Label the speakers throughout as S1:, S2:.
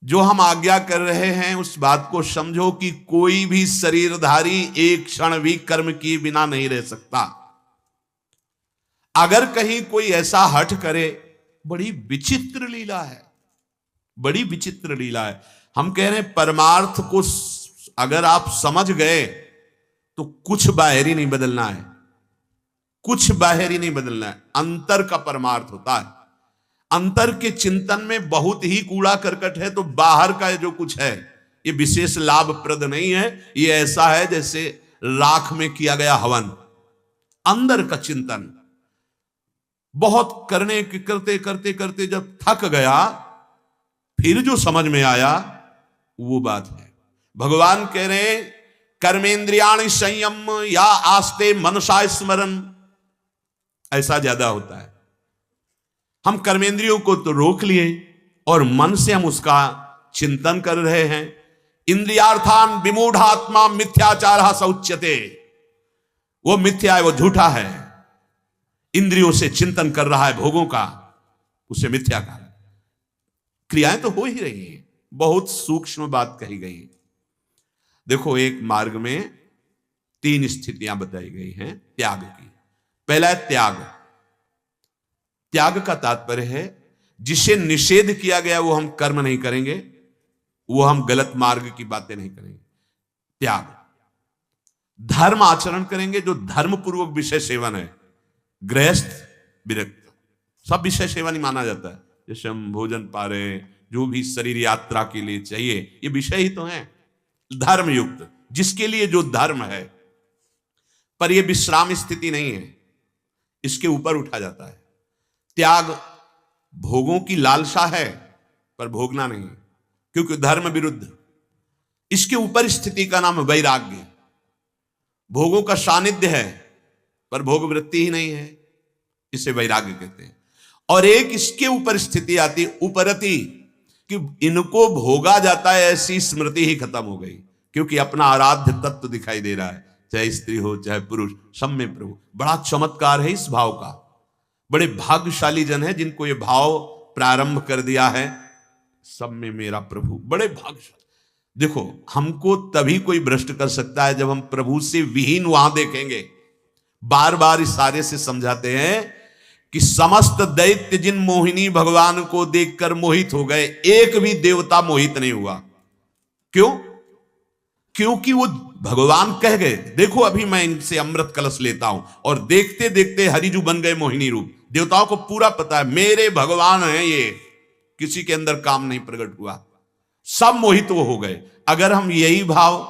S1: जो हम आज्ञा कर रहे हैं उस बात को समझो कि कोई भी शरीरधारी एक क्षण भी कर्म किए बिना नहीं रह सकता। अगर कहीं कोई ऐसा हठ करे, बड़ी विचित्र लीला है, बड़ी विचित्र लीला है। हम कह रहे हैं परमार्थ को अगर आप समझ गए तो कुछ बाहरी नहीं बदलना है, कुछ बाहरी नहीं बदलना है। अंतर का परमार्थ होता है। अंतर के चिंतन में बहुत ही कूड़ा करकट है, तो बाहर का जो कुछ है ये विशेष लाभप्रद नहीं है। ये ऐसा है जैसे राख में किया गया हवन। अंदर का चिंतन बहुत करने के करते करते करते जब थक गया, फिर जो समझ में आया वो बात है। भगवान कह रहे हैं कर्मेंद्रियाणि संयम या आस्ते मनसा स्मरण। ऐसा ज्यादा होता है। हम कर्मेंद्रियों को तो रोक लिए और मन से हम उसका चिंतन कर रहे हैं। इंद्रियार्थान विमूढ़ात्मा मिथ्याचार सौच्यते। वो मिथ्या है, वो झूठा है। इंद्रियों से चिंतन कर रहा है भोगों का, उसे मिथ्या कहा। क्रियाएं तो हो ही रही हैं। बहुत सूक्ष्म बात कही गई। देखो, एक मार्ग में 3 स्थितियां बताई गई हैं त्याग की। पहला है त्याग। त्याग का तात्पर्य है जिसे निषेध किया गया वो हम कर्म नहीं करेंगे, वो हम गलत मार्ग की बातें नहीं करेंगे। त्याग। धर्म आचरण करेंगे जो धर्म पूर्वक विषय सेवन है। गृहस्थ विरक्त, सब विषय सेवन ही माना जाता है। जैसे हम भोजन पा रहे हैं, जो भी शरीर यात्रा के लिए चाहिए, ये विषय ही तो है। धर्म युक्त, जिसके लिए जो धर्म है, पर यह विश्राम स्थिति नहीं है, इसके ऊपर उठा जाता है। त्याग भोगों की लालसा है पर भोगना नहीं, क्योंकि धर्म विरुद्ध। इसके ऊपर स्थिति का नाम वैराग्य। भोगों का सानिध्य है पर भोग वृत्ति ही नहीं है, इसे वैराग्य कहते हैं। और एक इसके ऊपर स्थिति आती उपरति, कि इनको भोगा जाता है, ऐसी स्मृति ही खत्म हो गई, क्योंकि अपना आराध्य तत्व दिखाई दे रहा है, चाहे स्त्री हो चाहे पुरुष, सब में प्रभु। बड़ा चमत्कार है इस भाव का। बड़े भाग्यशाली जन है जिनको ये भाव प्रारंभ कर दिया है, सब में मेरा प्रभु। बड़े भाग्यशाली। देखो, हमको तभी कोई भ्रष्ट कर सकता है जब हम प्रभु से विहीन वहां देखेंगे। बार बार इशारे से समझाते हैं कि समस्त दैत्य जिन मोहिनी भगवान को देखकर मोहित हो गए, एक भी देवता मोहित नहीं हुआ। क्यों? क्योंकि वो भगवान कह गए, देखो अभी मैं इनसे अमृत कलश लेता हूं, और देखते देखते हरिजू बन गए मोहिनी रूप। देवताओं को पूरा पता है मेरे भगवान हैं ये, किसी के अंदर काम नहीं प्रकट हुआ, सब मोहित वो हो गए। अगर हम यही भाव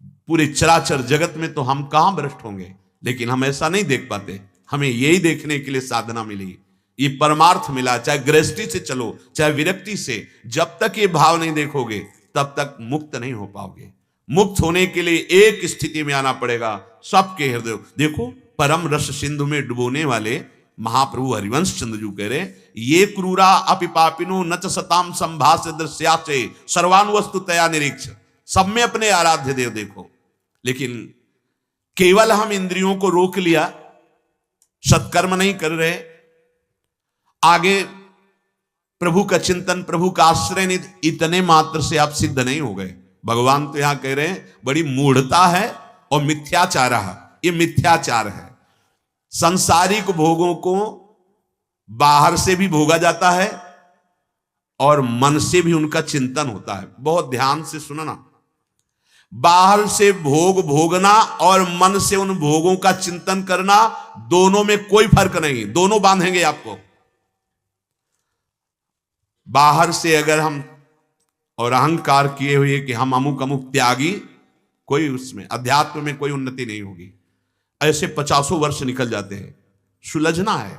S1: पूरे चराचर जगत में, तो हम कहां भ्रष्ट होंगे। लेकिन हम ऐसा नहीं देख पाते। हमें यही देखने के लिए साधना मिली, ये परमार्थ मिला। चाहे गृहस्थी से चलो चाहे विरक्ति से, जब तक ये भाव नहीं देखोगे तब तक मुक्त नहीं हो पाओगे। मुक्त होने के लिए एक स्थिति में आना पड़ेगा, सबके हृदय। देखो, परम रस सिंधु में डुबोने वाले महाप्रभु हरिवंश चंद्र जी कह रहे, ये क्रूरा अपि पापिनो न च सताम संभाष्य दृश्याचे सर्वानुवस्तु तया निरीक्ष। सब में अपने आराध्य देव देखो। लेकिन केवल हम इंद्रियों को रोक लिया, सत्कर्म नहीं कर रहे, आगे प्रभु का चिंतन, प्रभु का आश्रय नहीं, इतने मात्र से आप सिद्ध नहीं हो गए। भगवान तो यहां कह रहे हैं बड़ी मूढ़ता है और मिथ्याचार है। ये मिथ्याचार है। सांसारिक भोगों को बाहर से भी भोगा जाता है और मन से भी उनका चिंतन होता है। बहुत ध्यान से सुनना, बाहर से भोग भोगना और मन से उन भोगों का चिंतन करना, दोनों में कोई फर्क नहीं, दोनों बांधेंगे आपको। बाहर से अगर हम और अहंकार किए हुए कि हम अमुक अमुक त्यागी, कोई उसमें अध्यात्म में कोई उन्नति नहीं होगी। ऐसे 50 वर्ष निकल जाते हैं। सुलझना है।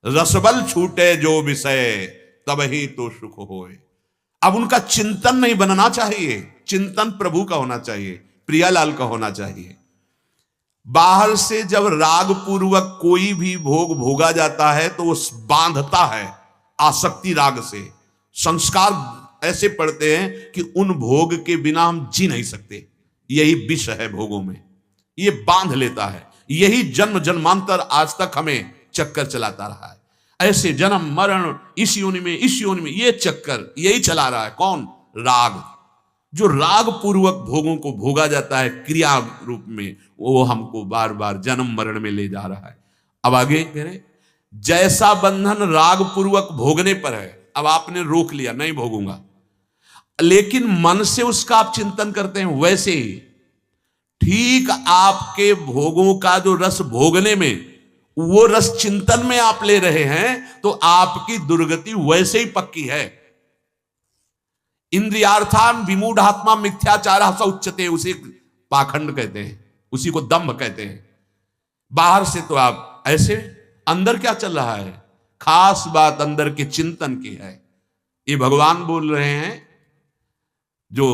S1: रसबल छूटे जो विषय तब ही तो सुख होए। अब उनका चिंतन नहीं बनना चाहिए, चिंतन प्रभु का होना चाहिए, प्रियालाल का होना चाहिए। बाहर से जब राग पूर्वक कोई भी भोग भोगा जाता है तो वो बांधता है आसक्ति राग से। संस्कार ऐसे पड़ते हैं कि उन भोग के बिना हम जी नहीं सकते। यही विष है भोगों में, ये बांध लेता है। यही जन्म जन्मांतर आज तक हमें चक्कर चलाता रहा है। ऐसे जन्म मरण, इस योनि में इस योनि में, ये चक्कर यही चला रहा है। कौन? राग। जो राग पूर्वक भोगों को भोगा जाता है क्रिया रूप में, वो हमको बार बार जन्म मरण में ले जा रहा है। अब आगे कह रहे, जैसा बंधन राग पूर्वक भोगने पर है, अब आपने रोक लिया नहीं भोगूंगा, लेकिन मन से उसका आप चिंतन करते हैं, वैसे ही ठीक आपके भोगों का जो रस भोगने में, वो रस चिंतन में आप ले रहे हैं, तो आपकी दुर्गति वैसे ही पक्की है। इंद्रियार्थान विमूढ़ात्मा मिथ्याचार स उच्यते, उसे पाखंड कहते हैं, उसी को दंभ कहते हैं। बाहर से तो आप ऐसे, अंदर क्या चल रहा है? खास बात अंदर के चिंतन की है। ये भगवान बोल रहे हैं जो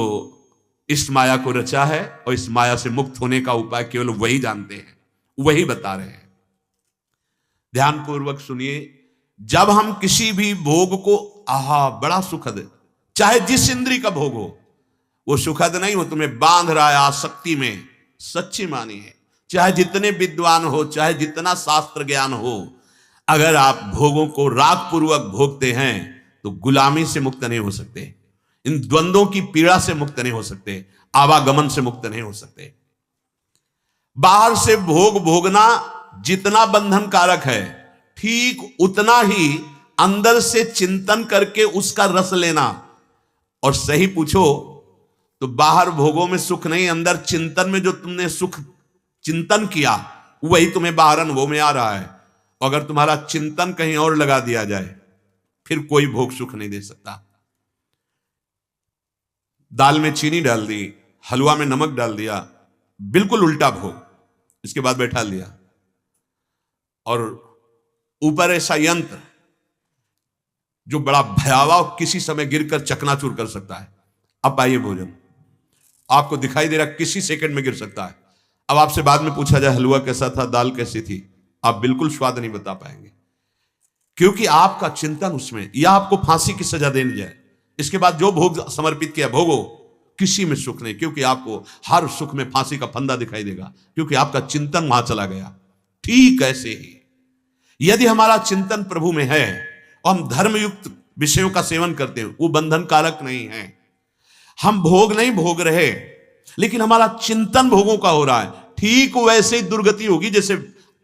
S1: इस माया को रचा है, और इस माया से मुक्त होने का उपाय केवल वही जानते हैं, वही बता रहे हैं। ध्यान पूर्वक सुनिए। जब हम किसी भी भोग को, आहा बड़ा सुखद, चाहे जिस इंद्री का भोग हो, वो सुखद नहीं हो, तुम्हें बांध रहा है आसक्ति में, सच्ची मानी है। चाहे जितने विद्वान हो, चाहे जितना शास्त्र ज्ञान हो, अगर आप भोगों को राग पूर्वक भोगते हैं तो गुलामी से मुक्त नहीं हो सकते, इन द्वंद्वों की पीड़ा से मुक्त नहीं हो सकते, आवागमन से मुक्त नहीं हो सकते। बाहर से भोग भोगना जितना बंधन कारक है, ठीक उतना ही अंदर से चिंतन करके उसका रस लेना। और सही पूछो तो बाहर भोगों में सुख नहीं, अंदर चिंतन में जो तुमने सुख चिंतन किया, वही तुम्हें बाहर अनुभव में आ रहा है। अगर तुम्हारा चिंतन कहीं और लगा दिया जाए, फिर कोई भोग सुख नहीं दे सकता। दाल में चीनी डाल दी, हलवा में नमक डाल दिया, बिल्कुल उल्टा भोग, इसके बाद बैठा लिया, और ऊपर ऐसा यंत्र जो बड़ा भयावह किसी समय गिरकर चकनाचूर कर सकता है। अब पाइए भोजन, आपको दिखाई दे रहा किसी सेकंड में गिर सकता है। अब आपसे बाद में पूछा जाए हलवा कैसा था, दाल कैसी थी, आप बिल्कुल स्वाद नहीं बता पाएंगे, क्योंकि आपका चिंतन उसमें, या आपको फांसी की सजा देनी जाए, इसके बाद जो भोग समर्पित किया भोगो, किसी में सुख नहीं, क्योंकि आपको हर सुख में फांसी का फंदा दिखाई देगा, क्योंकि आपका चिंतन वहां चला गया। ठीक ऐसे ही यदि हमारा चिंतन प्रभु में है और हम धर्मयुक्त विषयों का सेवन करते हैं, वो बंधन कारक नहीं है। हम भोग नहीं भोग रहे, लेकिन हमारा चिंतन भोगों का हो रहा है, ठीक वैसे ही दुर्गति होगी जैसे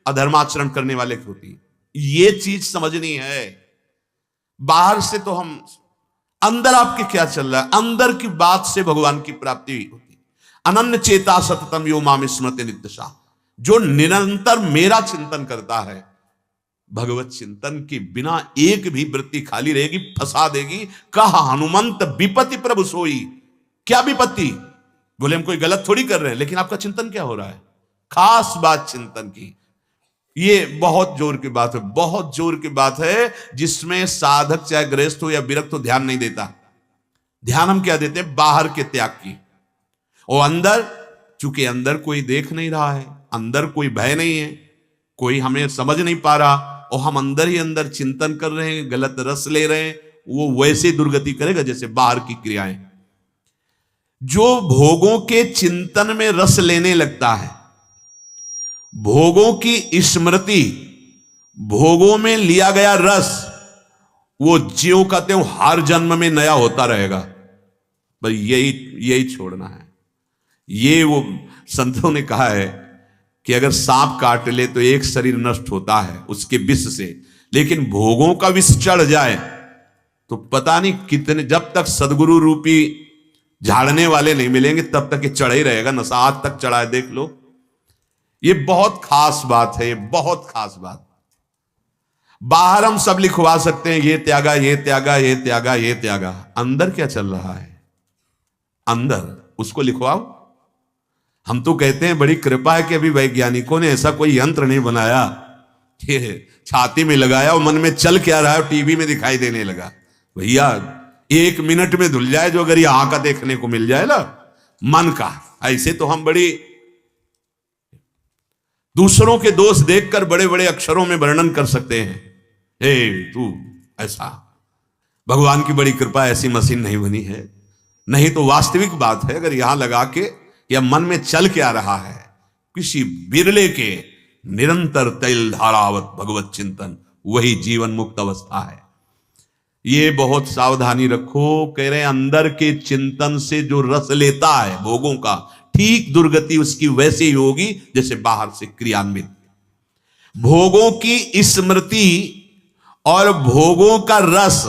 S1: अधर्माचरण करने वाले की होती। ये चीज समझनी है। बाहर से तो हम, अंदर आपके क्या चल रहा है, अंदर की बात से भगवान की प्राप्ति होती। अनन्य चेता सततम यो माम स्मृति नित्यशा, जो निरंतर मेरा चिंतन करता है, भगवत चिंतन के बिना एक भी वृत्ति खाली रहेगी, फंसा देगी। कहा हनुमंत विपत्ति प्रभु सोई, क्या विपत्ति? बोले हम कोई गलत थोड़ी कर रहे हैं, लेकिन आपका चिंतन क्या हो रहा है? खास बात चिंतन की, ये बहुत जोर की बात है, बहुत जोर की बात है, जिसमें साधक चाहे गृहस्थ हो या विरक्त हो ध्यान नहीं देता। ध्यान हम क्या देते हैं? बाहर के त्याग की। और अंदर, चूंकि अंदर कोई देख नहीं रहा है, अंदर कोई भय नहीं है, कोई हमें समझ नहीं पा रहा, और हम अंदर ही अंदर चिंतन कर रहे हैं, गलत रस ले रहे हैं, वो वैसे दुर्गति करेगा जैसे बाहर की क्रियाएं। जो भोगों के चिंतन में रस लेने लगता है, भोगों की स्मृति, भोगों में लिया गया रस, वो ज्यों का त्यों हर जन्म में नया होता रहेगा। बस यही छोड़ना है। ये वो संतों ने कहा है कि अगर सांप काट ले तो एक शरीर नष्ट होता है उसके विष से, लेकिन भोगों का विष चढ़ जाए तो पता नहीं कितने, जब तक सदगुरु रूपी झाड़ने वाले नहीं मिलेंगे तब तक ये चढ़ा ही रहेगा। नशा आज तक चढ़ा है, देख लो। ये बहुत खास बात है, ये बहुत खास बात। बाहर हम सब लिखवा सकते हैं, ये त्यागा, ये त्यागा, ये त्यागा, ये त्यागा। अंदर क्या चल रहा है? अंदर उसको लिखवाओ। हम तो कहते हैं बड़ी कृपा है कि अभी वैज्ञानिकों ने ऐसा कोई यंत्र नहीं बनाया कि छाती में लगाया और मन में चल क्या रहा है टीवी में दिखाई देने लगा। भैया 1 मिनट में धुल जाए जो, अगर यहां का देखने को मिल जाए ना मन का। ऐसे तो हम बड़ी दूसरों के दोष देखकर बड़े बड़े अक्षरों में वर्णन कर सकते हैं, हे तू ऐसा। भगवान की बड़ी कृपा, ऐसी मशीन नहीं बनी है। नहीं तो वास्तविक बात है, अगर यहां लगा के या मन में चल के आ रहा है किसी बिरले के निरंतर तैल धारावत भगवत चिंतन, वही जीवन मुक्त अवस्था है। ये बहुत सावधानी रखो। कह रहे अंदर के चिंतन से जो रस लेता है भोगों का, ठीक दुर्गति उसकी वैसे ही होगी जैसे बाहर से क्रियान्वित। भोगों की स्मृति और भोगों का रस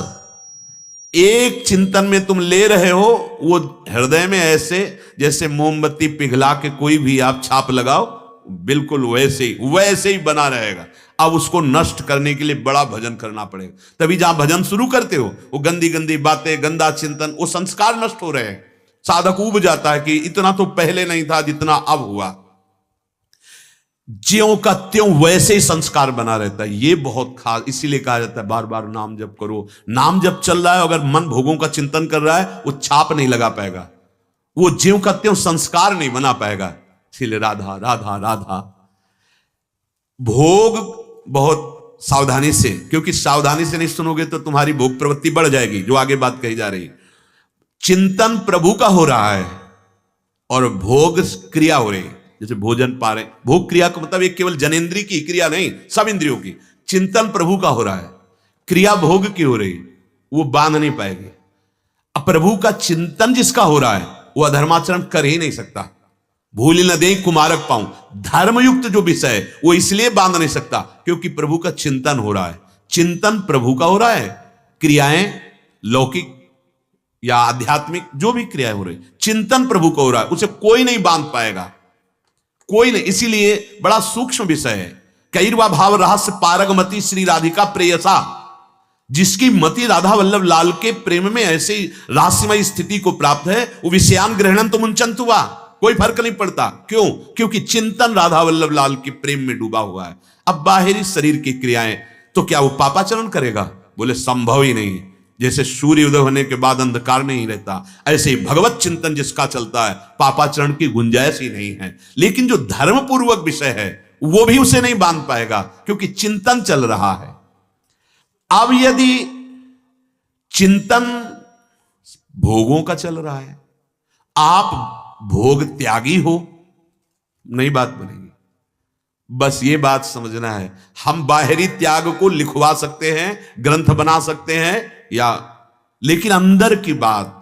S1: एक चिंतन में तुम ले रहे हो, वो हृदय में ऐसे जैसे मोमबत्ती पिघला के कोई भी आप छाप लगाओ, बिल्कुल वैसे ही बना रहेगा। अब उसको नष्ट करने के लिए बड़ा भजन करना पड़ेगा। तभी जहां भजन शुरू करते हो वो गंदी गंदी बातें, गंदा चिंतन, वो संस्कार नष्ट हो रहे हैं। साधक ऊब जाता है कि इतना तो पहले नहीं था जितना अब हुआ। ज्यों का त्यों वैसे ही संस्कार बना रहता है। ये बहुत खास, इसीलिए कहा जाता है बार बार नाम जप करो। नाम जप चल रहा है, अगर मन भोगों का चिंतन कर रहा है, वो छाप नहीं लगा पाएगा, वो ज्यों का त्यों संस्कार नहीं बना पाएगा। इसीलिए राधा राधा राधा। भोग बहुत सावधानी से, क्योंकि सावधानी से नहीं सुनोगे तो तुम्हारी भोग प्रवृत्ति बढ़ जाएगी, जो आगे बात कही जा रही। चिंतन प्रभु का हो रहा है और भोग क्रिया हो रही है, जैसे भोजन पा रहे। भोग क्रिया का मतलब एक केवल जनेंद्रिय की क्रिया नहीं, सब इंद्रियों की। चिंतन प्रभु का हो रहा है, क्रिया भोग की हो रही, वो बांध नहीं पाएगी। अब प्रभु का चिंतन जिसका हो रहा है वो अधर्माचरण कर ही नहीं सकता। भूल न दे कुमारक पाऊं, धर्मयुक्त जो विषय है वो इसलिए बांध नहीं सकता क्योंकि प्रभु का चिंतन हो रहा है। चिंतन प्रभु का हो रहा है, क्रियाएं लौकिक या आध्यात्मिक जो भी क्रियाएं हो रही, चिंतन प्रभु का हो रहा है, उसे कोई नहीं बांध पाएगा, कोई नहीं। इसीलिए बड़ा सूक्ष्म विषय है। कैरवा भाव रहस्य पारगमति श्री राधिका प्रेयसा, जिसकी मति राधा वल्लभ लाल के प्रेम में ऐसे रहस्यमय स्थिति को प्राप्त है, वो विषयान ग्रहणन तो मुंचंत हुआ, कोई फर्क नहीं पड़ता। क्यों? क्योंकि चिंतन राधा वल्लभ लाल के प्रेम में डूबा हुआ है। अब बाहरी शरीर की क्रियाएं तो क्या वो पापाचरण करेगा? बोले संभव ही नहीं। जैसे सूर्य उदय होने के बाद अंधकार नहीं रहता, ऐसे ही भगवत चिंतन जिसका चलता है पापाचरण की गुंजाइश ही नहीं है। लेकिन जो धर्म पूर्वक विषय है वो भी उसे नहीं बांध पाएगा क्योंकि चिंतन चल रहा है। अब यदि चिंतन भोगों का चल रहा है, आप भोग त्यागी हो, नई बात बनेगी। बस ये बात समझना है, हम बाहरी त्याग को लिखवा सकते हैं, ग्रंथ बना सकते हैं या, लेकिन अंदर की बात,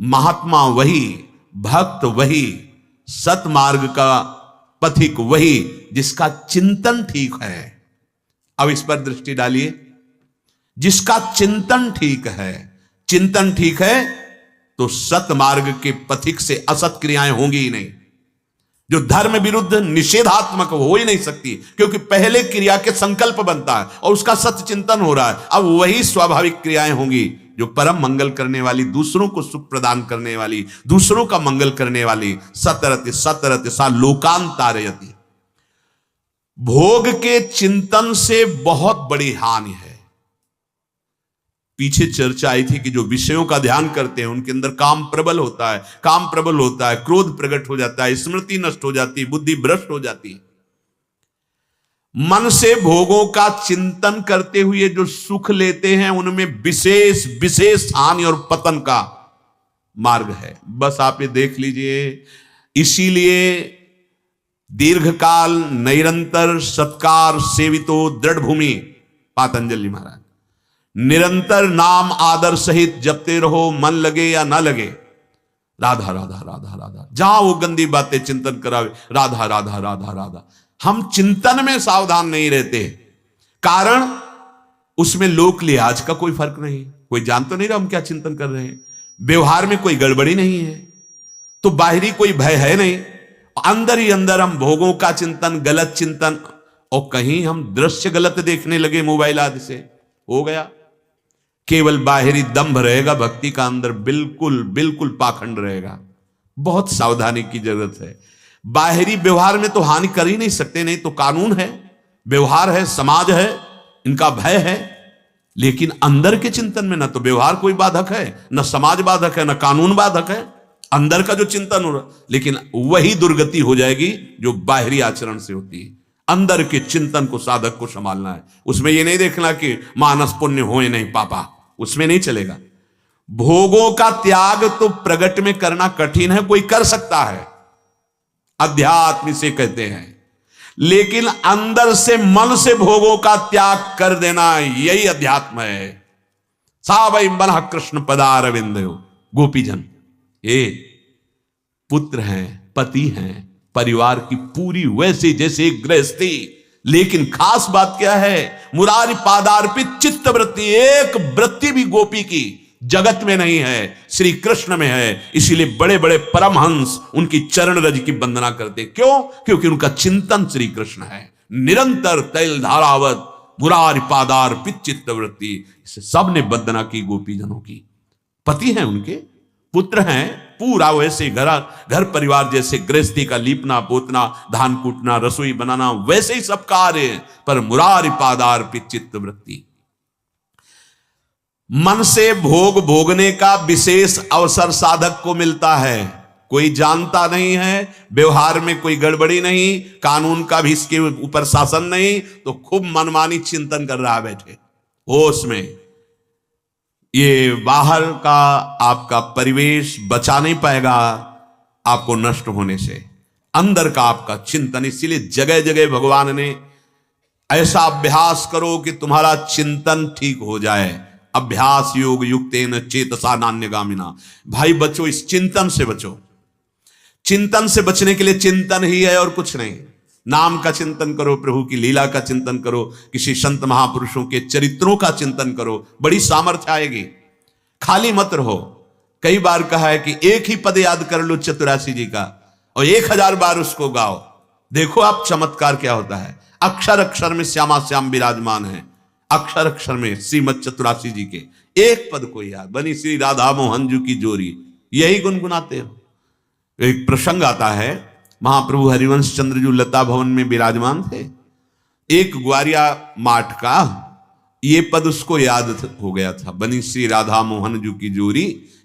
S1: महात्मा वही, भक्त वही, सतमार्ग का पथिक वही जिसका चिंतन ठीक है। अब इस पर दृष्टि डालिए, जिसका चिंतन ठीक है, चिंतन ठीक है तो सतमार्ग के पथिक से असत क्रियाएं होंगी ही नहीं। जो धर्म विरुद्ध निषेधात्मक हो ही नहीं सकती, क्योंकि पहले क्रिया के संकल्प बनता है और उसका सत्य चिंतन हो रहा है। अब वही स्वाभाविक क्रियाएं होंगी जो परम मंगल करने वाली, दूसरों को सुख प्रदान करने वाली, दूसरों का मंगल करने वाली। सतरति सतरति सा लोकांतारयति। भोग के चिंतन से बहुत बड़ी हानि है। पीछे चर्चा आई थी कि जो विषयों का ध्यान करते हैं उनके अंदर काम प्रबल होता है, काम प्रबल होता है, क्रोध प्रकट हो जाता है, स्मृति नष्ट हो जाती है, बुद्धि भ्रष्ट हो जाती है। मन से भोगों का चिंतन करते हुए जो सुख लेते हैं उनमें विशेष विशेष हानि और पतन का मार्ग है। बस आप ये देख लीजिए। इसीलिए दीर्घकाल निरंतर सत्कार सेवितो दृढ़ भूमि, पातंजलि महाराज, निरंतर नाम आदर सहित जपते रहो, मन लगे या ना लगे। राधा राधा राधा राधा, जहां वो गंदी बातें चिंतन करावे, राधा राधा राधा राधा। हम चिंतन में सावधान नहीं रहते, कारण उसमें लोक लिहाज का कोई फर्क नहीं, कोई जान तो नहीं रहा हम क्या चिंतन कर रहे हैं। व्यवहार में कोई गड़बड़ी नहीं है तो बाहरी कोई भय है नहीं। अंदर ही अंदर हम भोगों का चिंतन, गलत चिंतन, और कहीं हम दृश्य गलत देखने लगे मोबाइल आदि से, हो गया। केवल बाहरी दंभ रहेगा, भक्ति का अंदर बिल्कुल बिल्कुल पाखंड रहेगा। बहुत सावधानी की जरूरत है। बाहरी व्यवहार में तो हानि कर ही नहीं सकते, नहीं तो कानून है, व्यवहार है, समाज है, इनका भय है। लेकिन अंदर के चिंतन में ना तो व्यवहार कोई बाधक है, ना समाज बाधक है, ना कानून बाधक है। अंदर का जो चिंतन हो रहा, लेकिन वही दुर्गति हो जाएगी जो बाहरी आचरण से होती है। अंदर के चिंतन को साधक को संभालना है। उसमें यह नहीं देखना कि मानस पुण्य होए नहीं पापा, उसमें नहीं चलेगा। भोगों का त्याग तो प्रगट में करना कठिन है, कोई कर सकता है, अध्यात्म से कहते हैं। लेकिन अंदर से मन से भोगों का त्याग कर देना, यही अध्यात्म है। सावै मन कृष्ण पदारविंद। गोपीजन ये पुत्र हैं, पति हैं, परिवार की पूरी वैसे जैसे एक गृहस्थी, लेकिन खास बात क्या है, मुरारी पादार्पित चित्त वृत्ति। एक वृत्ति भी गोपी की जगत में नहीं है, श्री कृष्ण में है। इसीलिए बड़े बड़े परमहंस उनकी चरण रज की वंदना करते। क्यों? क्योंकि उनका चिंतन श्री कृष्ण है। निरंतर तैल धारावत मुरारी पादार्पित चित्त वृत्ति, सब ने वंदना की गोपीजनों की। पति हैं उनके, पुत्र हैं, पूरा वैसे घर परिवार जैसे गृहस्थी का लीपना पोतना, धान कूटना, रसोई बनाना, वैसे ही सब कार्य, पर मुरारी पादार्पित चित्त वृत्ति। मन से भोग भोगने का विशेष अवसर साधक को मिलता है। कोई जानता नहीं है, व्यवहार में कोई गड़बड़ी नहीं, कानून का भी इसके ऊपर शासन नहीं, तो खूब मनमानी चिंतन कर रहा है बैठे होश में। ये बाहर का आपका परिवेश बचा नहीं पाएगा आपको नष्ट होने से, अंदर का आपका चिंतन। इसीलिए जगह जगह भगवान ने ऐसा अभ्यास करो कि तुम्हारा चिंतन ठीक हो जाए। अभ्यास योग युक्तेन चेतसा नान्यगामिना। भाई बचो, इस चिंतन से बचो। चिंतन से बचने के लिए चिंतन ही है और कुछ नहीं। नाम का चिंतन करो, प्रभु की लीला का चिंतन करो, किसी संत महापुरुषों के चरित्रों का चिंतन करो, बड़ी सामर्थ्य आएगी। खाली मत रहो। कई बार कहा है कि एक ही पद याद कर लो चतुरासी जी का और 1000 बार उसको गाओ, देखो आप चमत्कार क्या होता है। अक्षर अक्षर में श्यामा श्याम विराजमान है, अक्षर अक्षर में श्रीमद चतुरासी जी के एक पद को याद, बनी श्री राधा मोहन जी की जोरी, यही गुनगुनाते हो। एक प्रसंग आता है, महाप्रभु हरिवंश चंद्र जी लता भवन में विराजमान थे। एक ग्वारिया माठ का ये पद उसको याद हो गया था, बनी श्री राधा मोहन जी की जोरी,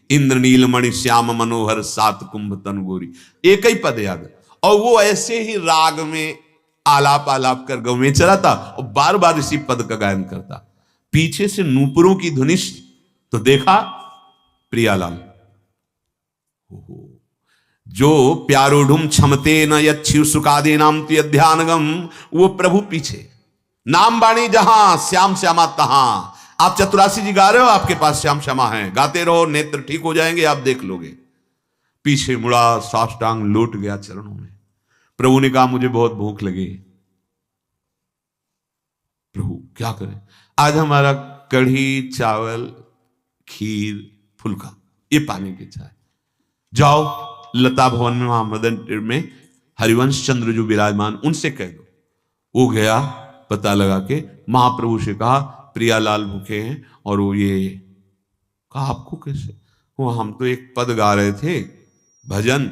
S1: इंद्र नीलमणि श्याम मनोहर सात कुंभ तन गोरी। एक ही पद याद, और वो ऐसे ही राग में आलाप आलाप कर गौ में चला था और बार बार इसी पद का गायन करता। पीछे से नूपुरों की ध्वनिश तो देखा प्रियालाल, जो प्यारोढ़ुम क्षमते न यच्छिव सुकादे नाम ध्यानगम, वो प्रभु पीछे। नाम बाणी जहां श्याम श्यामा तहां। आप चतुरासी जी गा रहे हो, आपके पास श्याम श्यामा है, गाते रहो, नेत्र ठीक हो जाएंगे, आप देख लोगे। पीछे मुड़ा, साष्टांग लौट गया चरणों में। प्रभु ने कहा मुझे बहुत भूख लगी। प्रभु क्या करें? आज हमारा कढ़ी चावल खीर फुल्का, ये पानी की चाय। जाओ लता भवन में, वहां मदन में हरिवंश चंद्र जो विराजमान, उनसे कह दो। वो गया, पता लगा के महाप्रभु से कहा प्रियालाल भूखे हैं। और वो ये कहा आपको कैसे? वो हम तो एक पद गा रहे थे भजन,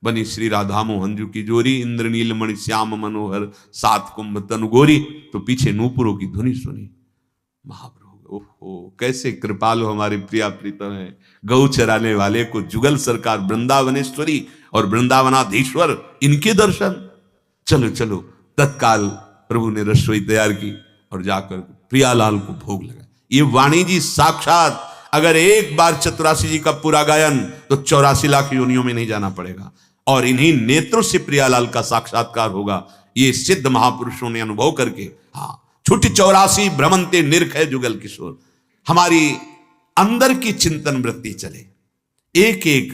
S1: बनी श्री राधा मोहन जी की जोरी, इंद्र नीलमणि श्याम मनोहर सात कुंभ तनु गोरी, तो पीछे नूपुरों की ध्वनि सुनी। महाप्रभु ओहो कैसे कृपालु हमारे प्रिया प्रीतम है। गौ चराने वाले को जुगल सरकार वृंदावनेश्वरी और वृंदावनाधीश्वर, इनके दर्शन। चलो चलो, तत्काल प्रभु ने रसोई तैयार की और जाकर प्रियालाल को भोग लगा। ये वाणी जी साक्षात, अगर एक बार चतुरासी जी का पूरा गायन तो 84 लाख योनियों में नहीं जाना पड़ेगा, और इन्हीं नेत्रों से प्रियालाल का साक्षात्कार होगा। ये सिद्ध महापुरुषों ने अनुभव करके, हाँ, छुट्टी 84 भ्रमंते निरख है जुगल किशोर। हमारी अंदर की चिंतन वृत्ति चले, एक एक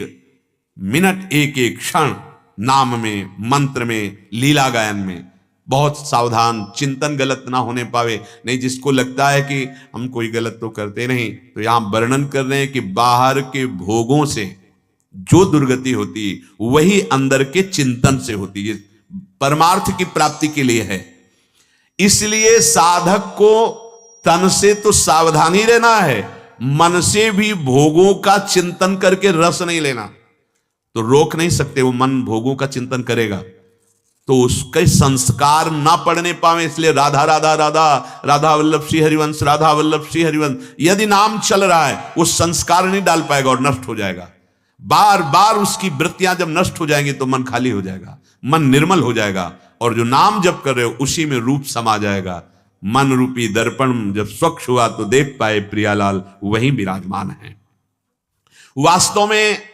S1: मिनट एक एक क्षण नाम में, मंत्र में, लीला गायन में बहुत सावधान, चिंतन गलत ना होने पावे। नहीं, जिसको लगता है कि हम कोई गलत तो करते नहीं, तो यहां वर्णन कर रहे हैं कि बाहर के भोगों से जो दुर्गति होती वही अंदर के चिंतन से होती है, परमार्थ की प्राप्ति के लिए है। इसलिए साधक को तन से तो सावधानी रहना है, मन से भी भोगों का चिंतन करके रस नहीं लेना। तो रोक नहीं सकते, वो मन भोगों का चिंतन करेगा तो उसके संस्कार ना पड़ने पावे। इसलिए राधा राधा राधा, राधा वल्लभ श्री हरिवंश, राधा वल्लभ श्री हरिवंश, यदि नाम चल रहा है वो संस्कार नहीं डाल पाएगा और नष्ट हो जाएगा। बार बार उसकी वृत्तियां जब नष्ट हो जाएंगी तो मन खाली हो जाएगा, मन निर्मल हो जाएगा, और जो नाम जप कर रहे हो उसी में रूप समा जाएगा। मन रूपी दर्पण जब स्वच्छ हुआ तो देख पाए प्रियालाल वही विराजमान है। वास्तव में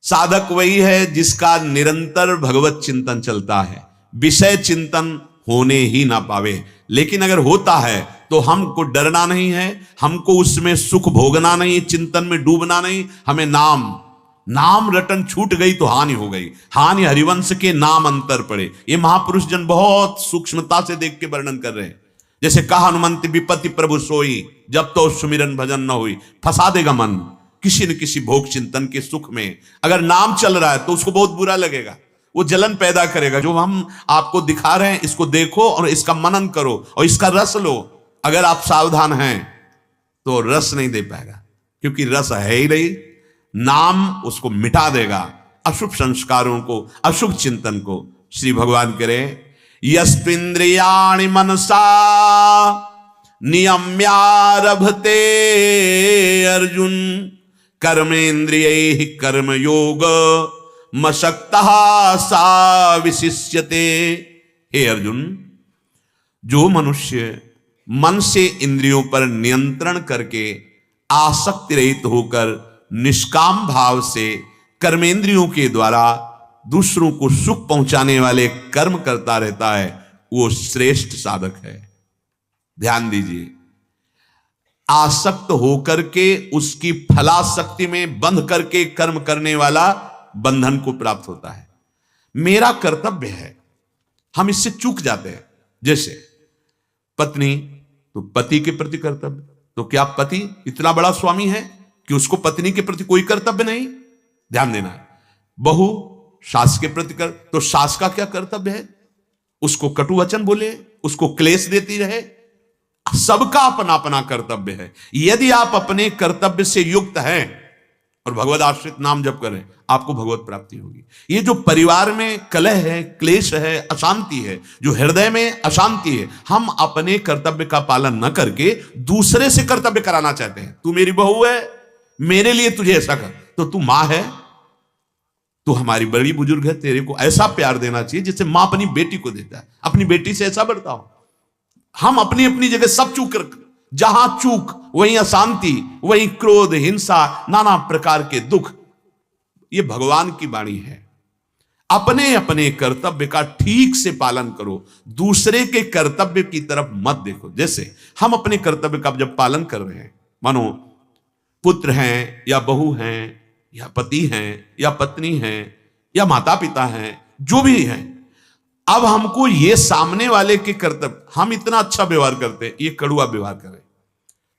S1: साधक वही है जिसका निरंतर भगवत चिंतन चलता है। विषय चिंतन होने ही ना पावे। लेकिन अगर होता है तो हमको डरना नहीं है, हमको उसमें सुख भोगना नहीं, चिंतन में डूबना नहीं। हमें नाम रटन छूट गई तो हानि हो गई। हानि हरिवंश के नाम अंतर पड़े। ये महापुरुष जन बहुत सूक्ष्मता से देख के वर्णन कर रहे हैं। जैसे कहा हनुमंत विपत्ति प्रभु सोई, जब तो सुमिरन भजन न हुई। फंसा देगा मन किसी न किसी भोग चिंतन के सुख में। अगर नाम चल रहा है तो उसको बहुत बुरा लगेगा, वो जलन पैदा करेगा। जो हम आपको दिखा रहे हैं इसको देखो और इसका मनन करो और इसका रस लो। अगर आप सावधान हैं तो रस नहीं दे पाएगा, क्योंकि रस है ही नहीं। नाम उसको मिटा देगा, अशुभ संस्कारों को, अशुभ चिंतन को। श्री भगवान करे यस्त्विन्द्रियाणि मनसा नियम्यारभते अर्जुन कर्मेन्द्रियैः कर्मयोग मशक्तः सा विशिष्यते। हे अर्जुन, जो मनुष्य मन से इंद्रियों पर नियंत्रण करके आसक्ति रहित होकर निष्काम भाव से कर्मेंद्रियों के द्वारा दूसरों को सुख पहुंचाने वाले कर्म करता रहता है, वो श्रेष्ठ साधक है। ध्यान दीजिए, आसक्त होकर के उसकी फलाशक्ति में बंध करके कर्म करने वाला बंधन को प्राप्त होता है। मेरा कर्तव्य है, हम इससे चूक जाते हैं। जैसे पत्नी, तो पति के प्रति कर्तव्य। तो क्या पति इतना बड़ा स्वामी है कि उसको पत्नी के प्रति कोई कर्तव्य नहीं? ध्यान देना है। बहू सास के प्रति तो सास का क्या कर्तव्य है? उसको कटु वचन बोले, उसको क्लेश देती रहे। सबका अपना अपना कर्तव्य है। यदि आप अपने कर्तव्य से युक्त हैं और भगवद आश्रित नाम जप करें, आपको भगवत प्राप्ति होगी। ये जो परिवार में कलह है, क्लेश है, अशांति है, जो हृदय में अशांति है, हम अपने कर्तव्य का पालन न करके दूसरे से कर्तव्य कराना चाहते हैं। तू मेरी बहू है, मेरे लिए तुझे ऐसा कर। तो तू मां है, तू हमारी बड़ी बुजुर्ग है, तेरे को ऐसा प्यार देना चाहिए जैसे मां अपनी बेटी को देता है। अपनी बेटी से ऐसा बर्ताव। हम अपनी अपनी जगह सब चूक कर, जहां चूक वहीं अशांति, वहीं क्रोध, हिंसा, नाना प्रकार के दुख। ये भगवान की वाणी है। अपने अपने कर्तव्य का ठीक से पालन करो, दूसरे के कर्तव्य की तरफ मत देखो। जैसे हम अपने कर्तव्य का जब पालन कर रहे हैं, मानो पुत्र हैं या बहू हैं या पति हैं या पत्नी हैं या माता पिता हैं, जो भी हैं, अब हमको ये सामने वाले के कर्तव्य, हम इतना अच्छा व्यवहार करते हैं, ये कड़ुआ व्यवहार करें,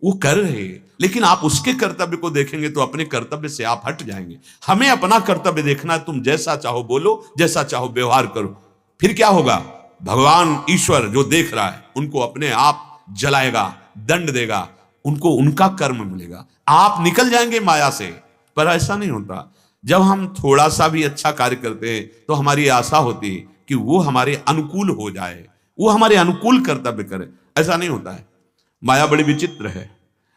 S1: वो कर रहे हैं, लेकिन आप उसके कर्तव्य को देखेंगे तो अपने कर्तव्य से आप हट जाएंगे। हमें अपना कर्तव्य देखना है। तुम जैसा चाहो बोलो, जैसा चाहो व्यवहार करो। फिर क्या होगा? भगवान ईश्वर जो देख रहा है उनको अपने आप जलाएगा, दंड देगा, उनको उनका कर्म मिलेगा। आप निकल जाएंगे माया से। पर ऐसा नहीं होता। जब हम थोड़ा सा भी अच्छा कार्य करते हैं तो हमारी आशा होती है कि वो हमारे अनुकूल हो जाए, वो हमारे अनुकूल कर्तव्य करे। ऐसा नहीं होता है। माया बड़ी विचित्र है।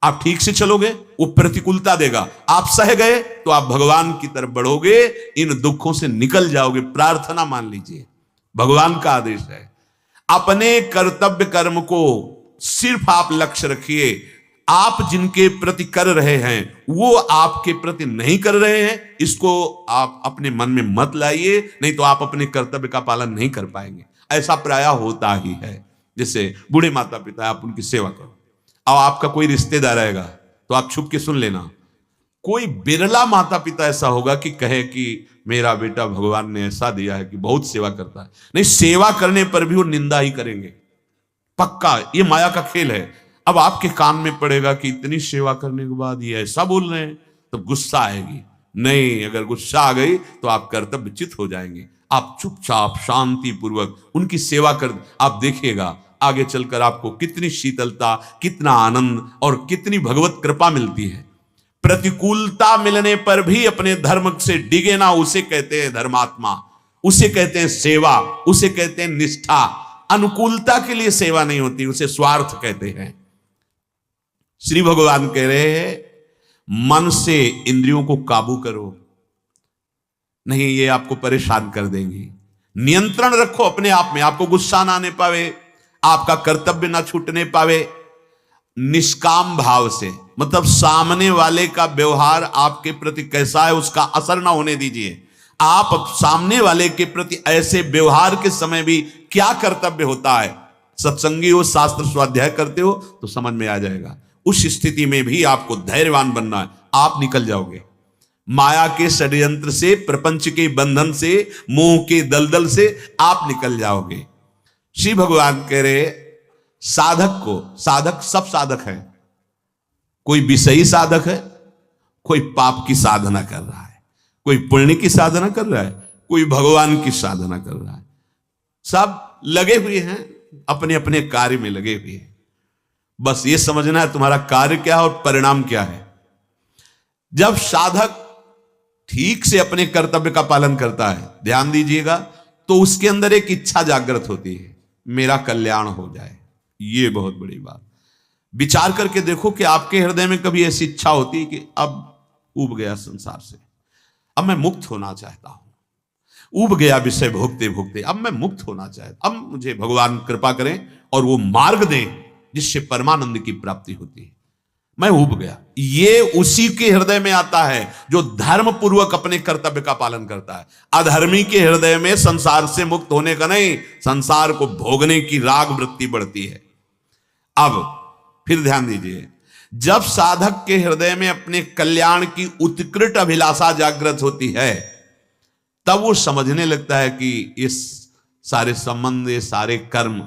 S1: आप ठीक से चलोगे, वो प्रतिकूलता देगा। आप सह गए तो आप भगवान की तरफ बढ़ोगे, इन दुखों से निकल जाओगे। प्रार्थना मान लीजिए, भगवान का आदेश है। अपने कर्तव्य कर्म को सिर्फ आप लक्ष्य रखिए। आप जिनके प्रति कर रहे हैं वो आपके प्रति नहीं कर रहे हैं, इसको आप अपने मन में मत लाइए, नहीं तो आप अपने कर्तव्य का पालन नहीं कर पाएंगे। ऐसा प्रायः होता ही है। जैसे बूढ़े माता पिता, आप उनकी सेवा करो। अब आपका कोई रिश्तेदार आएगा तो आप छुप के सुन लेना। कोई बिरला माता पिता ऐसा होगा कि कहे कि मेरा बेटा भगवान ने ऐसा दिया है कि बहुत सेवा करता है। नहीं, सेवा करने पर भी वो निंदा ही करेंगे, पक्का। ये माया का खेल है। अब आपके कान में पड़ेगा कि इतनी सेवा करने के बाद ये ऐसा बोल रहे हैं, तो गुस्सा आएगी। नहीं, अगर गुस्सा आ गई तो आप कर्तव्यच्युत हो जाएंगे। आप चुपचाप शांति पूर्वक उनकी सेवा कर, आप देखिएगा आगे चलकर आपको कितनी शीतलता, कितना आनंद और कितनी भगवत कृपा मिलती है। प्रतिकूलता मिलने पर भी अपने धर्म से डिगे ना, उसे कहते हैं धर्मात्मा, उसे कहते हैं सेवा, उसे कहते हैं निष्ठा। अनुकूलता के लिए सेवा नहीं होती, उसे स्वार्थ कहते हैं। श्री भगवान कह रहे हैं मन से इंद्रियों को काबू करो, नहीं ये आपको परेशान कर देंगी। नियंत्रण रखो अपने आप में, आपको गुस्सा ना आने पावे, आपका कर्तव्य ना छूटने पावे। निष्काम भाव से, मतलब सामने वाले का व्यवहार आपके प्रति कैसा है उसका असर ना होने दीजिए। आप सामने वाले के प्रति ऐसे व्यवहार के समय भी क्या कर्तव्य होता है, सत्संगी हो, शास्त्र स्वाध्याय करते हो तो समझ में आ जाएगा। उस स्थिति में भी आपको धैर्यवान बनना है, आप निकल जाओगे माया के षड्यंत्र से, प्रपंच के बंधन से, मोह के दलदल से आप निकल जाओगे। श्री भगवान कह रहे साधक को, साधक सब साधक है, कोई विषयी साधक है, कोई पाप की साधना कर रहा है, कोई पुण्य की साधना कर रहा है, कोई भगवान की साधना कर रहा है, सब लगे हुए हैं, अपने अपने कार्य में लगे हुए हैं। बस ये समझना है तुम्हारा कार्य क्या है और परिणाम क्या है। जब साधक ठीक से अपने कर्तव्य का पालन करता है, ध्यान दीजिएगा, तो उसके अंदर एक इच्छा जागृत होती है, मेरा कल्याण हो जाए। ये बहुत बड़ी बात। विचार करके देखो कि आपके हृदय में कभी ऐसी इच्छा होती है कि अब उब गया संसार से, अब मैं मुक्त होना चाहता हूं, उब गया विषय भोगते भोगते, अब मैं मुक्त होना चाहता, अब मुझे भगवान कृपा करें और वो मार्ग दें जिससे परमानंद की प्राप्ति होती है, मैं उब गया। ये उसी के हृदय में आता है जो धर्म पूर्वक अपने कर्तव्य का पालन करता है। अधर्मी के हृदय में संसार से मुक्त होने का नहीं, संसार को भोगने की राग वृत्ति बढ़ती है। अब फिर ध्यान दीजिए, जब साधक के हृदय में अपने कल्याण की उत्कृष्ट अभिलाषा जागृत होती है, तब वो समझने लगता है कि इस सारे संबंध, ये सारे कर्म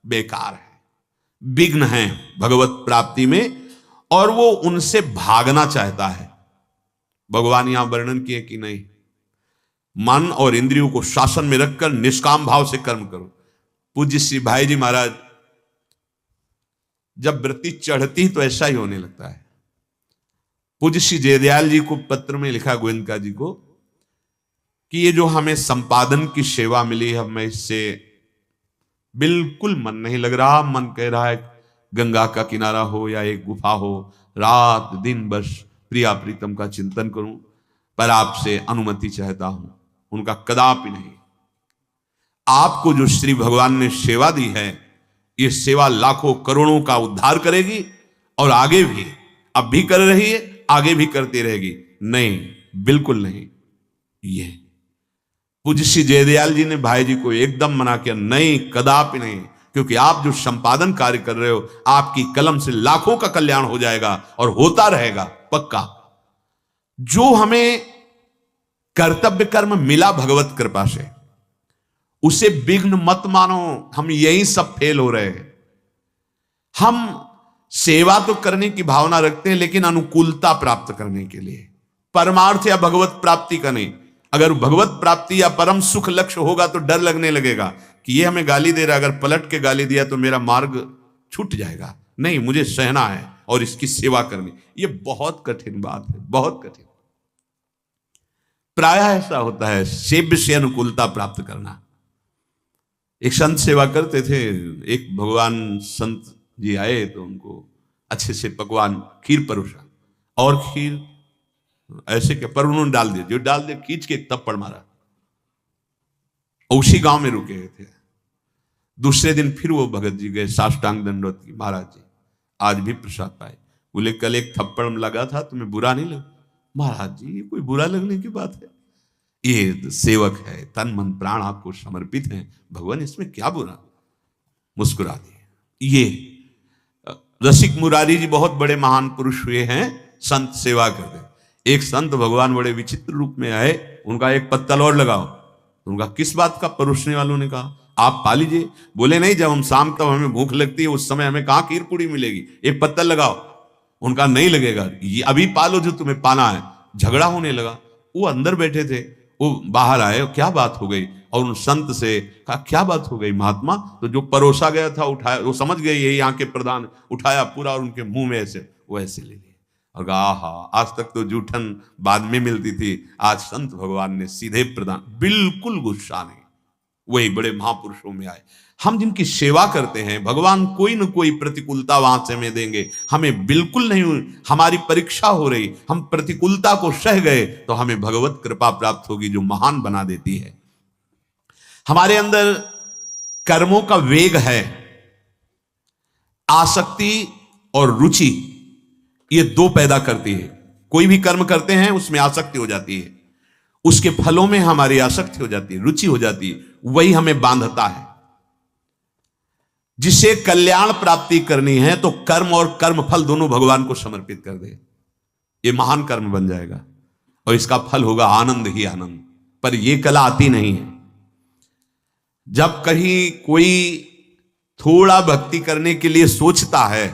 S1: बेकार है, विघ्न है भगवत प्राप्ति में, और वो उनसे भागना चाहता है। भगवान यहां वर्णन किए कि नहीं, मन और इंद्रियों को शासन में रखकर निष्काम भाव से कर्म करो। पूज्य श्री भाई जी महाराज, जब वृत्ति चढ़ती तो ऐसा ही होने लगता है। पूज्य श्री जयदयाल जी को पत्र में लिखा गोविंदका जी को कि ये जो हमें संपादन की सेवा मिली, हमें इससे बिल्कुल मन नहीं लग रहा। मन कह रहा है गंगा का किनारा हो या एक गुफा हो, रात दिन बस प्रिया प्रीतम का चिंतन करूं, पर आपसे अनुमति चाहता हूं। उनका कदापि नहीं। आपको जो श्री भगवान ने सेवा दी है, ये सेवा लाखों करोड़ों का उद्धार करेगी और आगे भी, अब भी कर रही है, आगे भी करती रहेगी। नहीं, बिल्कुल नहीं। ये पूज्य श्री जयदयाल जी ने भाई जी को एकदम मना किया, नहीं, कदापि नहीं, क्योंकि आप जो संपादन कार्य कर रहे हो, आपकी कलम से लाखों का कल्याण हो जाएगा और होता रहेगा पक्का। जो हमें कर्तव्य कर्म मिला भगवत कृपा से, उसे विघ्न मत मानो। हम यही सब फेल हो रहे हैं। हम सेवा तो करने की भावना रखते हैं, लेकिन अनुकूलता प्राप्त करने के लिए, परमार्थ या भगवत प्राप्ति का नहीं। अगर भगवत प्राप्ति या परम सुख लक्ष्य होगा तो डर लगने लगेगा कि ये हमें गाली दे रहा है, अगर पलट के गाली दिया तो मेरा मार्ग छूट जाएगा। नहीं, मुझे सहना है और इसकी सेवा करनी। ये बहुत कठिन बात है, बहुत कठिन। प्रायः ऐसा होता है सेव्य से अनुकूलता प्राप्त करना। एक संत सेवा करते थे, एक भगवान संत जी आए तो उनको अच्छे से पकवान खीर परोसा, और खीर ऐसे के पर उन्होंने डाल दिया, जो डाल दिया खींच के एक थप्पड़ मारा। उसी गांव में रुके थे। दूसरे दिन फिर वो भगत जी गए, साष्टांग दंडवत की, महाराज जी आज भी प्रसाद पाए। बोले कल एक थप्पड़ लगा था, तुम्हें बुरा नहीं लगा? महाराज जी, ये कोई बुरा लगने की बात है? ये सेवक है, तन मन प्राण आपको समर्पित है, भगवान इसमें क्या बुरा? मुस्कुरा दिए। ये रसिक मुरारी जी बहुत बड़े महान पुरुष हुए हैं, संत सेवा करते। एक संत भगवान बड़े विचित्र रूप में आए, उनका एक पत्तल और लगाओ। उनका किस बात का? परोसने वालों ने कहा आप पा लीजिए। बोले नहीं, जब हम शाम तब हमें भूख लगती है, उस समय हमें कहां खीर पूड़ी मिलेगी, एक पत्तल लगाओ। उनका नहीं लगेगा, ये अभी पालो जो तुम्हें पाना है। झगड़ा होने लगा। वो अंदर बैठे थे, वो बाहर आए, क्या बात हो गई? और उन संत से कहा क्या बात हो गई महात्मा? तो जो परोसा गया था उठाया, वो समझ गए यही यहाँ के प्रधान, उठाया पूरा और उनके मुंह में ऐसे वो ऐसे ले लिया और कहा आहा, आज तक तो जूठन बाद में मिलती थी, आज संत भगवान ने सीधे प्रदान। बिल्कुल गुस्सा नहीं। वही बड़े महापुरुषों में आए। हम जिनकी सेवा करते हैं, भगवान कोई न कोई प्रतिकूलता वहां से हमें देंगे। हमें बिल्कुल नहीं, हमारी परीक्षा हो रही, हम प्रतिकूलता को सह गए तो हमें भगवत कृपा प्राप्त होगी जो महान बना देती है। हमारे अंदर कर्मों का वेग है, आसक्ति और रुचि, ये दो पैदा करती है। कोई भी कर्म करते हैं उसमें आसक्ति हो जाती है, उसके फलों में हमारी आसक्ति हो जाती है, रुचि हो जाती है, वही हमें बांधता है। जिसे कल्याण प्राप्ति करनी है तो कर्म और कर्म फल दोनों भगवान को समर्पित कर दे, ये महान कर्म बन जाएगा और इसका फल होगा आनंद ही आनंद। पर यह कला आती नहीं है। जब कहीं कोई थोड़ा भक्ति करने के लिए सोचता है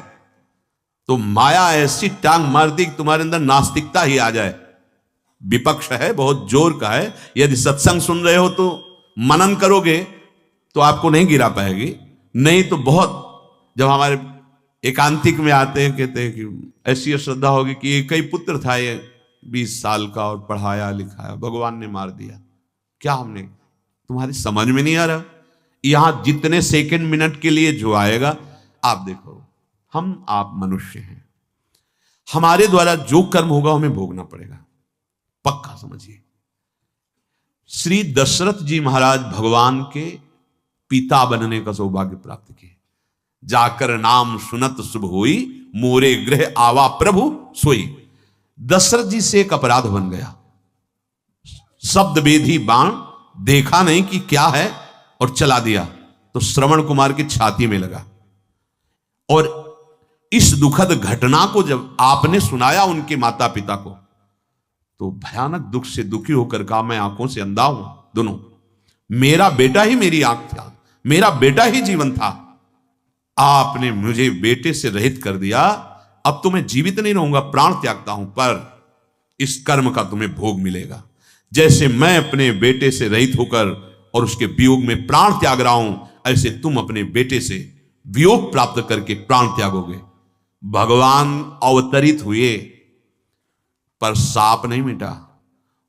S1: तो माया ऐसी टांग मारती कि तुम्हारे अंदर नास्तिकता ही आ जाए। विपक्ष है, बहुत जोर का है। यदि सत्संग सुन रहे हो तो मनन करोगे तो आपको नहीं गिरा पाएगी, नहीं तो बहुत। जब हमारे एकांतिक में आते हैं, कहते हैं कि ऐसी श्रद्धा होगी कि एक ही पुत्र था ये 20 साल का और पढ़ाया लिखाया, भगवान ने मार दिया। क्या हमने, तुम्हारी समझ में नहीं आ रहा। यहां जितने सेकंड मिनट के लिए जो आएगा, आप देखो, हम आप मनुष्य हैं, हमारे द्वारा जो कर्म होगा हमें भोगना पड़ेगा, पक्का समझिए। श्री दशरथ जी महाराज भगवान के पिता बनने का सौभाग्य प्राप्त किए। जाकर नाम सुनत शुभ होई, मोरे गृह आवा प्रभु सोई। दशरथ जी से एक अपराध बन गया। शब्द वेधी बाण देखा नहीं कि क्या है और चला दिया, तो श्रवण कुमार की छाती में लगा। और इस दुखद घटना को जब आपने सुनाया उनके माता पिता को, तो भयानक दुख से दुखी होकर कहा, मैं आंखों से अंधा हूं दोनों, मेरा बेटा ही मेरी आंख था, मेरा बेटा ही जीवन था, आपने मुझे बेटे से रहित कर दिया। अब तो मैं जीवित नहीं रहूंगा, प्राण त्यागता हूं, पर इस कर्म का तुम्हें भोग मिलेगा। जैसे मैं अपने बेटे से रहित होकर और उसके वियोग में प्राण त्याग रहा हूं, ऐसे तुम अपने बेटे से वियोग प्राप्त करके प्राण त्यागोगे। भगवान अवतरित हुए पर साप नहीं मिटा।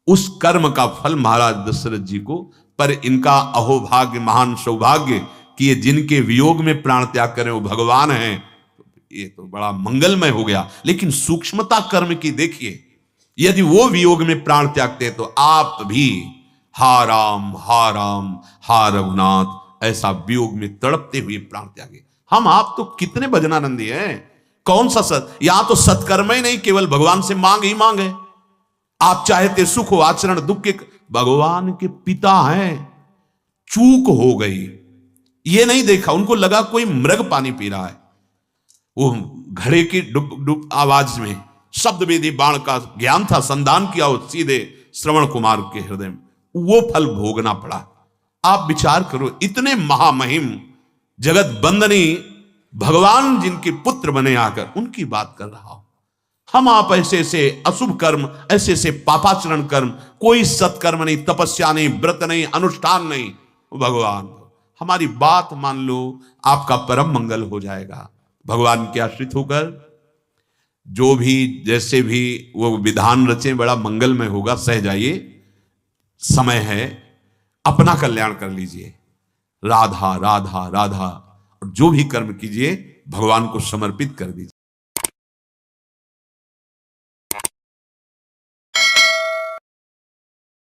S1: उस कर्म का फल महाराज दशरथ जी को, पर इनका अहोभाग्य, महान सौभाग्य कि ये जिनके वियोग में प्राण त्याग करें वो भगवान हैं। ये तो बड़ा मंगलमय हो गया। लेकिन सूक्ष्मता कर्म की देखिए, यदि वो वियोग में प्राण त्यागते तो आप भी हा राम हा राम हा रघुनाथ ऐसा वियोग में तड़पते हुए प्राण त्यागे। हम आप तो कितने भजनानंदी हैं। कौन सा यहां तो सत्कर्म ही नहीं, केवल भगवान से मांग ही मांग है। आप चाहते सुख हो, आचरण दुख के, भगवान के पिता हैं। चूक हो गई, ये नहीं देखा, उनको लगा कोई मृग पानी पी रहा है। वो घड़े की डुब डुब आवाज में शब्द वेदी बाण का ज्ञान था, संधान किया वो सीधे श्रवण कुमार के हृदय में, वो फल भोगना पड़ा। आप विचार करो, इतने महामहिम जगत बंदनी भगवान जिनके पुत्र बने आकर उनकी बात कर रहा हूं। हम आप ऐसे ऐसे अशुभ कर्म, ऐसे ऐसे पापाचरण कर्म, कोई सत्कर्म नहीं, तपस्या नहीं, व्रत नहीं, अनुष्ठान नहीं, भगवान हमारी बात मान लो, आपका परम मंगल हो जाएगा। भगवान के आश्रित होकर जो भी जैसे भी वो विधान रचे, बड़ा मंगलमय होगा। सह जाइए, समय है, अपना कल्याण कर लीजिए। राधा राधा राधा, और जो भी कर्म कीजिए भगवान को समर्पित कर दीजिए।